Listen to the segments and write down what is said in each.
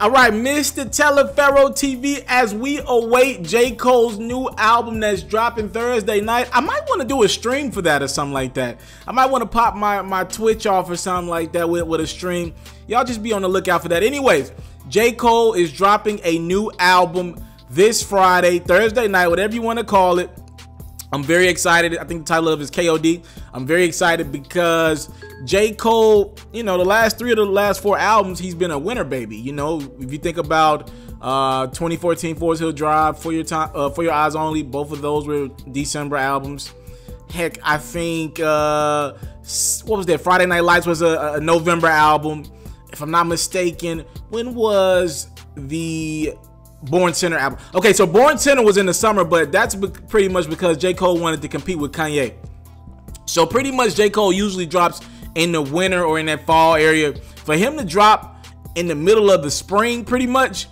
All right, Mr. Taliaferro TV, as we await J. Cole's new album that's dropping Thursday night. I might want to do a stream for that or something like that. I might want to pop my Twitch off or something like that with a stream. Y'all just be on the lookout for that. Anyways, J. Cole is dropping a new album this Friday, Thursday night, whatever you want to call it. I'm very excited. I think the title of it is KOD. I'm very excited because J. Cole, you know, the last 3 of the last 4 albums, he's been a winner, baby. You know, if you think about 2014 Forest Hill Drive, For Your Eyes Only, both of those were December albums. Heck, I think, what was that? Friday Night Lights was a November album. If I'm not mistaken, when was the Born Center album? Okay, so Born Center was in the summer, but that's pretty much because J. Cole wanted to compete with Kanye. So pretty much J. Cole usually drops in the winter or in that fall area. For him to drop in the middle of the spring, pretty much,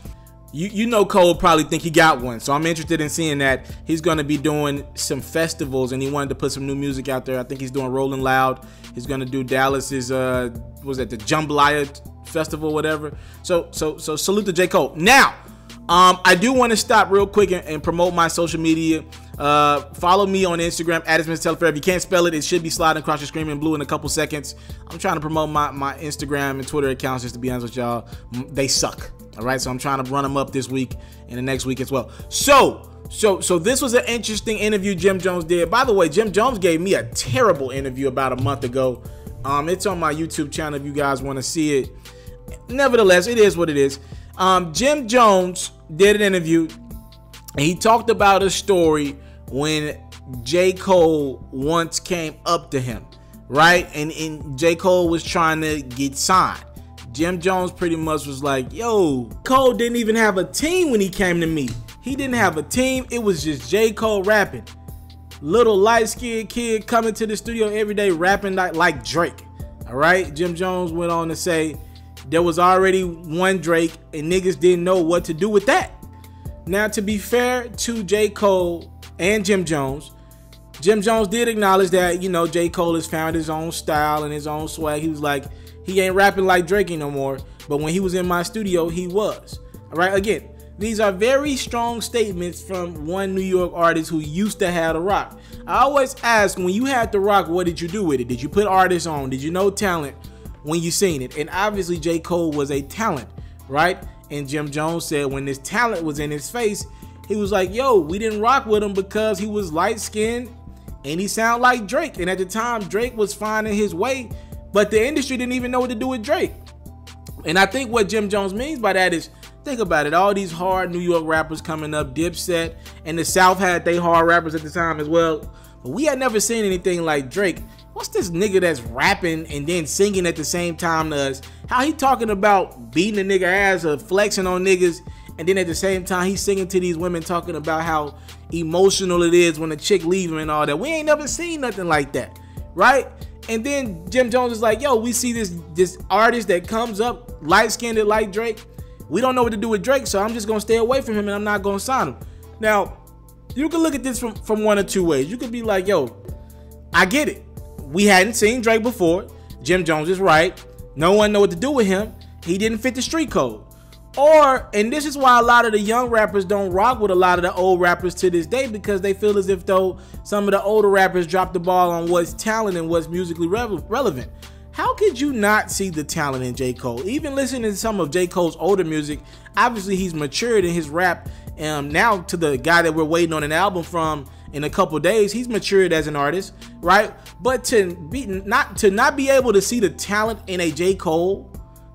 you know Cole probably think he got one. So I'm interested in seeing that. He's going to be doing some festivals, and he wanted to put some new music out there. I think he's doing Rolling Loud. He's going to do Dallas's, what was that, the Jambalaya Festival, whatever. So salute to J. Cole. Now, I do want to stop real quick and promote my social media. Follow me on Instagram at itsmrtaliaferro. If you can't spell it, it should be sliding across your screen in blue in a couple seconds. I'm trying to promote my Instagram and Twitter accounts, just to be honest with y'all. They suck. All right, so I'm trying to run them up this week and the next week as well. So this was an interesting interview Jim Jones did. By the way, Jim Jones gave me a terrible interview about a month ago. It's on my YouTube channel if you guys want to see it. Nevertheless, it is what it is. Jim Jones did an interview, and he talked about a story when J. Cole once came up to him, right? And J. Cole was trying to get signed. Jim Jones pretty much was like, yo, Cole didn't even have a team when he came to me. He didn't have a team. It was just J. Cole rapping. Little light-skinned kid coming to the studio every day rapping like Drake. All right? Jim Jones went on to say, there was already one Drake, and niggas didn't know what to do with that. Now, to be fair to J. Cole and Jim Jones did acknowledge that, you know, J. Cole has found his own style and his own swag. He was like, he ain't rapping like Drake no more, but when he was in my studio, he was. All right, again, these are very strong statements from one New York artist who used to have the rock. I always ask, when you had the rock, what did you do with it? Did you put artists on? Did you know talent when you seen it? And obviously J. Cole was a talent, right? And Jim Jones said when this talent was in his face, he was like, yo, we didn't rock with him because he was light-skinned and he sounded like Drake. And at the time, Drake was finding his way, but the industry didn't even know what to do with Drake. And I think what Jim Jones means by that is, think about it, all these hard New York rappers coming up, Dipset, and the South had they hard rappers at the time as well. But we had never seen anything like Drake. What's this nigga that's rapping and then singing at the same time to us? How he talking about beating a nigga ass or flexing on niggas, and then at the same time he's singing to these women talking about how emotional it is when a chick leave him and all that. We ain't never seen nothing like that, right? And then Jim Jones is like, yo, we see this artist that comes up light-skinned like Drake. We don't know what to do with Drake, so I'm just gonna stay away from him and I'm not gonna sign him. Now, you can look at this from one or two ways. You could be like, yo, I get it. We hadn't seen Drake before. Jim Jones is right. No one know what to do with him. He didn't fit the street code. Or, and this is why a lot of the young rappers don't rock with a lot of the old rappers to this day, because they feel as if though some of the older rappers dropped the ball on what's talent and what's musically relevant. How could you not see the talent in J. Cole? Even listening to some of J. Cole's older music, obviously he's matured in his rap. Now to the guy that we're waiting on an album from in a couple days, he's matured as an artist, right? But to not be able to see the talent in a J. Cole,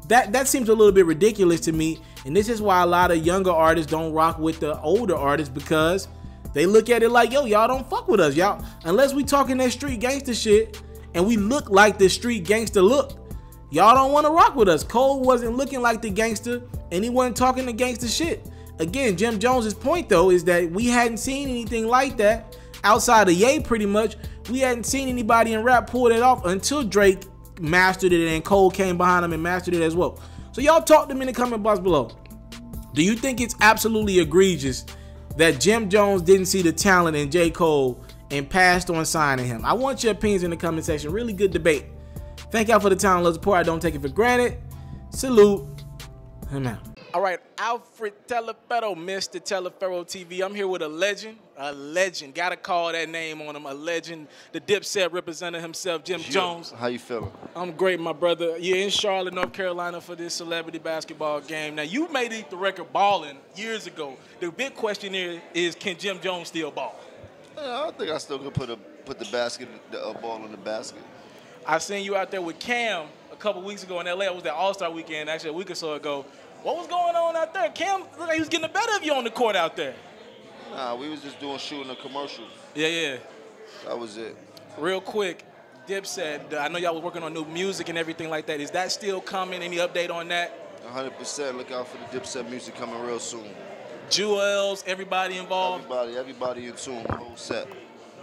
that seems a little bit ridiculous to me. And this is why a lot of younger artists don't rock with the older artists, because they look at it like, yo, y'all don't fuck with us, y'all. Unless we talking that street gangster shit and we look like the street gangster look, y'all don't want to rock with us. Cole wasn't looking like the gangster and he wasn't talking the gangster shit. Again, Jim Jones's point though is that we hadn't seen anything like that outside of Ye. Pretty much we hadn't seen anybody in rap pull it off until Drake mastered it and Cole came behind him and mastered it as well. So y'all talk to me in the comment box below. Do you think it's absolutely egregious that Jim Jones didn't see the talent in J. Cole and passed on signing him? I want your opinions in the comment section. Really good debate. Thank y'all for the time, love, support. I don't take it for granted. Salute. I'm out. All right, Alfred Taliaferro, Mr. Taliaferro TV. I'm here with a legend. A legend. Got to call that name on him. A legend. The Dipset representing himself, Jim Jones. How you feeling? I'm great, my brother. You're in Charlotte, North Carolina for this celebrity basketball game. Now, you made the record balling years ago. The big question here is, can Jim Jones still ball? I think I still could put the ball in the basket. I seen you out there with Cam a couple weeks ago in LA. It was that All-Star weekend, actually a week or so ago. What was going on out there? Cam looked like he was getting the better of you on the court out there. Nah, we was just shooting a commercial. Yeah. That was it. Real quick, Dipset, I know y'all was working on new music and everything like that. Is that still coming? Any update on that? 100%. Look out for the Dipset music coming real soon. Jewels, everybody involved? Everybody in tune, the whole set.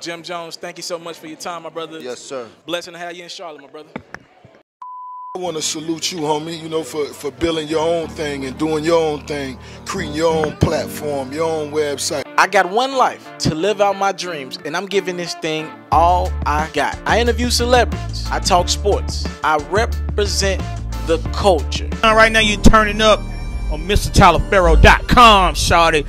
Jim Jones, thank you so much for your time, my brother. Yes, sir. Blessing to have you in Charlotte, my brother. I want to salute you, homie, you know, for building your own thing and doing your own thing, creating your own platform, your own website. I got one life to live out my dreams, and I'm giving this thing all I got. I interview celebrities. I talk sports. I represent the culture. Right now you're turning up on MrTaliaferro.com, shawty.